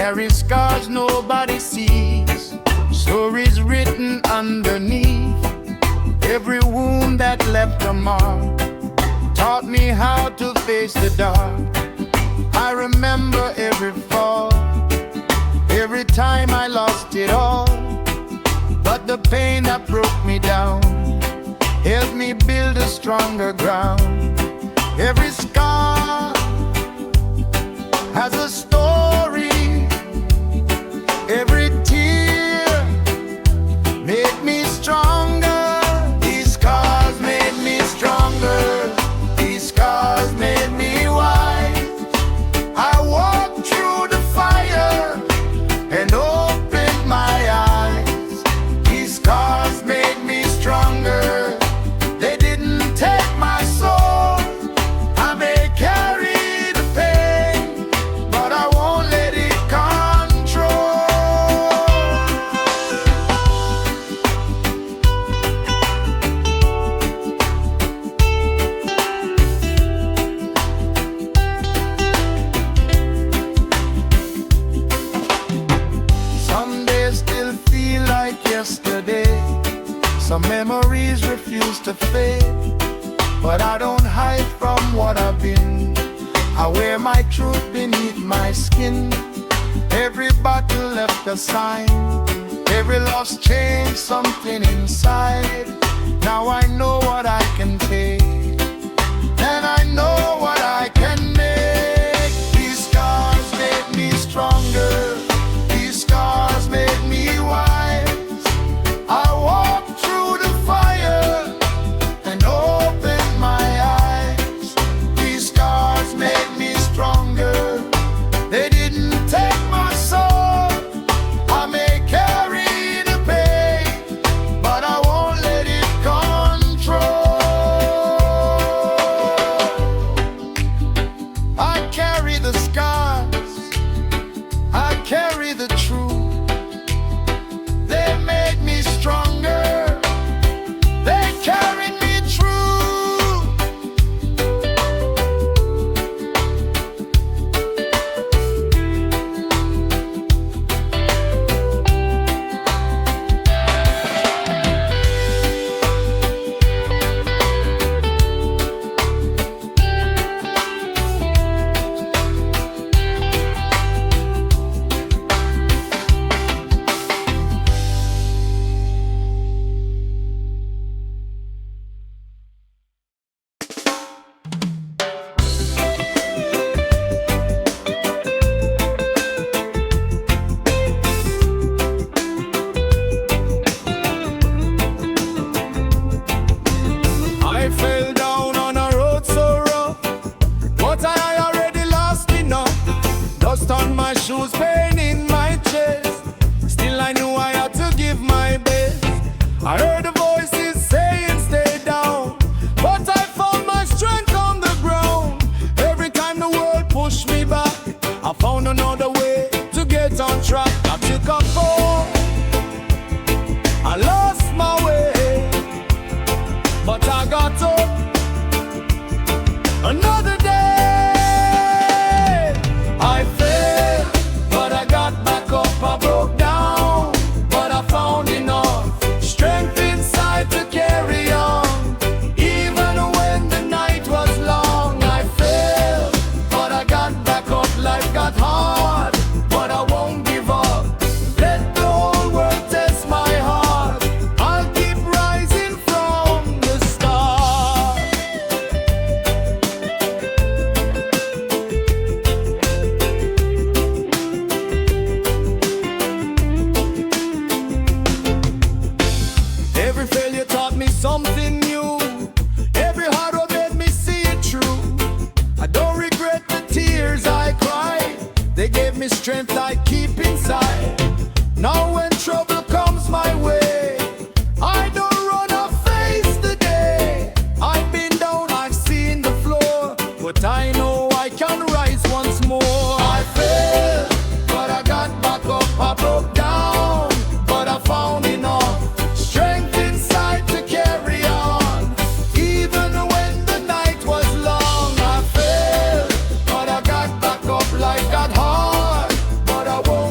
carry scars nobody sees, stories written underneath. Every wound that left a mark taught me how to face the dark. I remember every fall, every time I lost it all. But the pain that broke me down helped me build a stronger ground. Every scar has a story. Every tear made me stronger. These scars made me stronger. These scars made me wise. I walked through the fire and opened my eyes. These scars made me stronger. They didn't take my soul. I may carry the pain, but I won't let it control. Some days still feel like yesterday. Some memories refuse to fade. But I don't hide from what I've been. I wear my truth beneath my skin. Every battle left a sign. Every loss changed something inside. Now I know what I can take, and I know what I can make. These scars made me stronger. These scars made me wise. I walked through the fire and opened my eyes. These scars made me stronger. They didn't take my soul. I may carry the pain, but I won't let it control. I carry the scars. I carry the truth. They made me stronger. They carried me through. I fell down on a road so rough, but I already lost enough. Dust on my shoes, pain in my chest. Still I knew I had to give my best. I heard the voices saying stay down, but I found my strength on the ground. Every time the world pushed me back, I found another way to get on track. I took a fall, I lost my way, but I got up another day. I failed, but I got back up. I broke down, but I found enough strength inside to carry on. Even when the night was long, I failed, but I got back up. Life got hard, but I won't give up. Let the whole world test my heart. I'll keep rising from the start. Every failure taught me something new. Every hard road made me see it true. I don't regret the tears I cried. They gave me strength I keep inside. Now when trouble comes my way, I don't run, I face the day. I've been down, I've seen the floor, but I know I can rise once more. I failed, but I got back up. I broke down, but I found enough strength inside to carry on. Even when the night was long, I failed, but I got back up. Life got hard, but I won't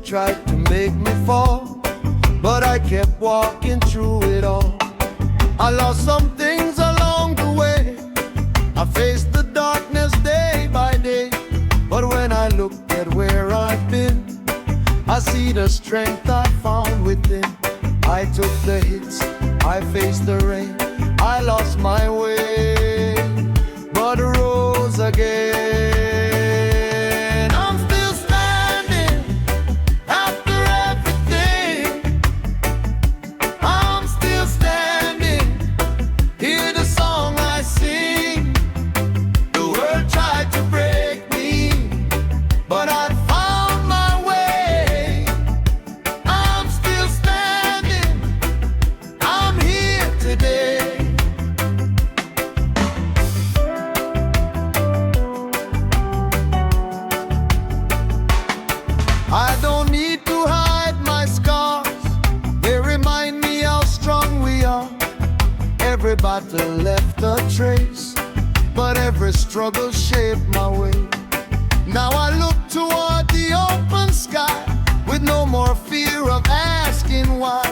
tried to make me fall, but I kept walking through it all. I lost some things along the way. I faced the darkness day by day, but when I look at where I've been, I see the strength I found within. I took the hits, I faced the rain, I lost my way, but rose again. I'm still standing after everything. I'm still standing, hear the song I sing. The world tried to break me, but I found my way. I'm still standing, I'm here today. I don't need to hide my scars, they remind me how strong we are. Every battle left a trace, but every struggle shaped my way. Now I look toward the open sky, with no more fear of asking why.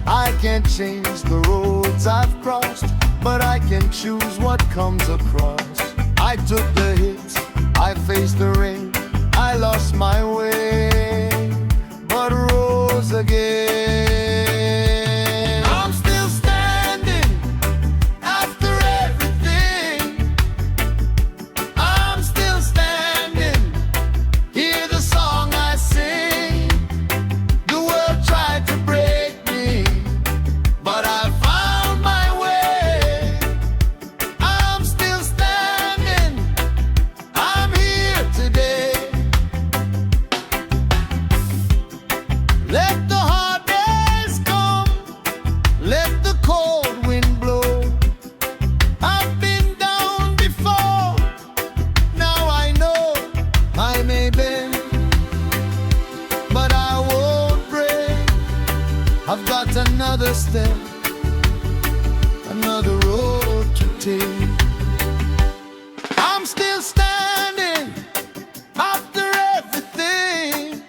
I can't change the roads I've crossed, but I can choose what comes across. I took the hits, I faced the rain, I lost my way, but rose again. I'm still standing after everything. I'm still standing, hear the song I sing. The world tried to break me, but I found my way. I'm still standing, I'm here today. Let the hard days come, let the cold wind blow. I've been down before, now I know I may bend, but I won't break. I've got another step, another road to take. I'm still standing after everything.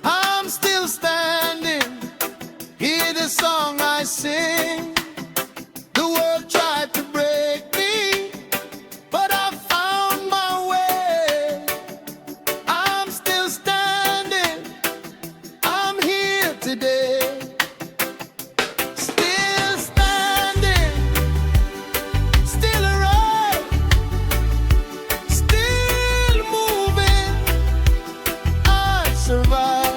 I'm still standing, hear the song I sing. The world tried to break me, but I found my way. I'm still standing, I'm here today. Still standing, still alive, still moving. I survive.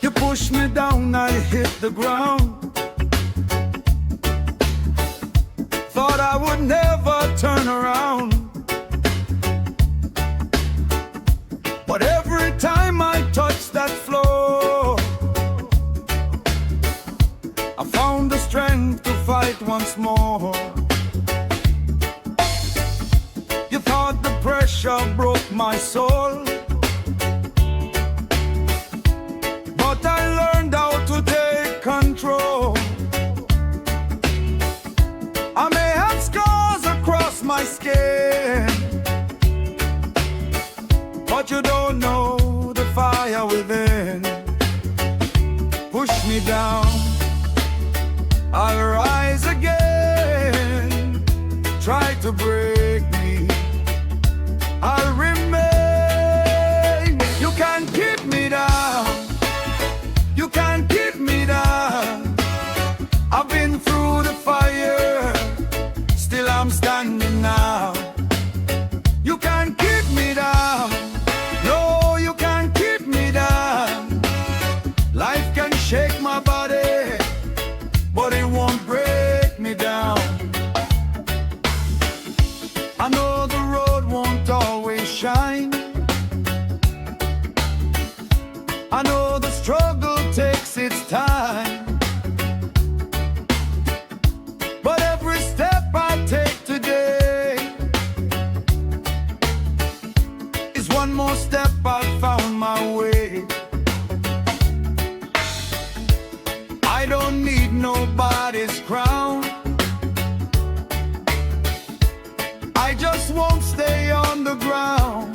You push me down, I hit the ground. Thought I would never turn around, but every time I touch that floor, I found the strength to fight once more. You thought the pressure broke my soul, but I learned how to take control. I may have scars across my skin, but you don't know the fire within. Push me down, I'll rise again. Try to break me, I'll remain. You can't keep me down, you can't keep me down. I've been through the fire, still I'm standing now. You can't keep me down, no, you can't keep me down. Life can shake my body, but it won't break me down. nobody's crown. I just won't stay on the ground.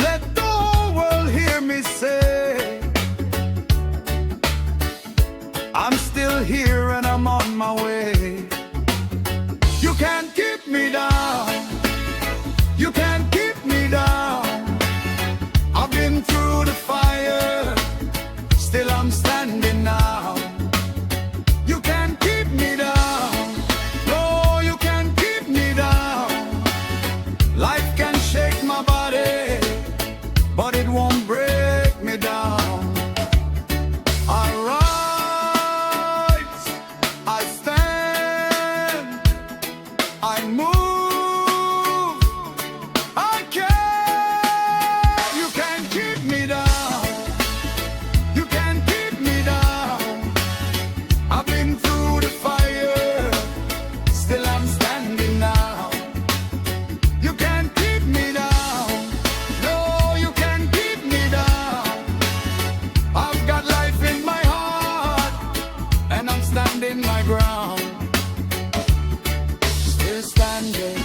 Let the whole world hear me say, I'm still here and I'm on my way. You can't keep me down. You can't keep me down. I've been through the fire, still I'm standing now. You can't keep me down. No, you can't keep me down. Life can shake my body, but it won't break me down. I rise, I stand, I move, I care. You can't keep me down. You can't keep me down. I've been through the fire, still I'm standing now. You can't keep me down. No, you can't keep me down. I've got life in my heart, and I'm standing my ground. Still standing,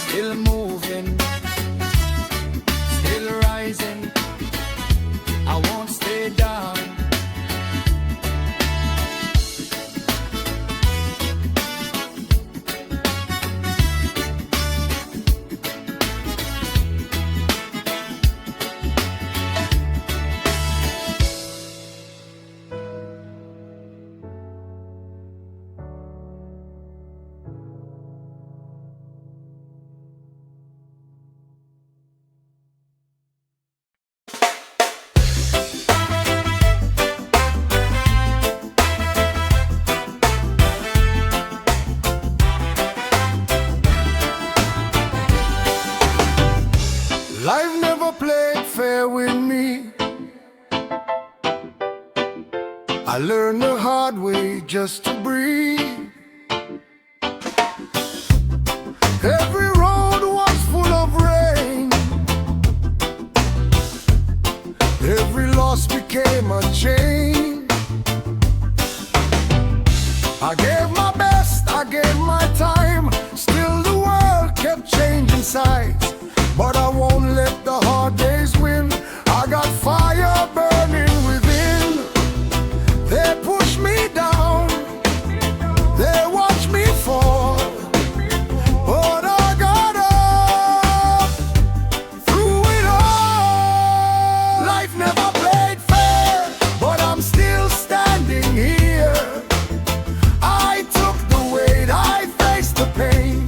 still moving, still rising. I won't stay down. Life never played fair with me. I learned the hard way just to breathe. Every road was full of rain. Every loss became a chain. I gave my best, I gave my time. Still the world kept changing sides. But I won't let the hard days win. I got fire burning within. They push me down, they watch me fall, but I got up through it all. Life never played fair, but I'm still standing here. I took the weight, I faced the pain,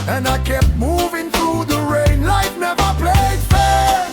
and I kept moving through the rain. Life never played fair,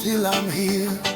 still I'm here.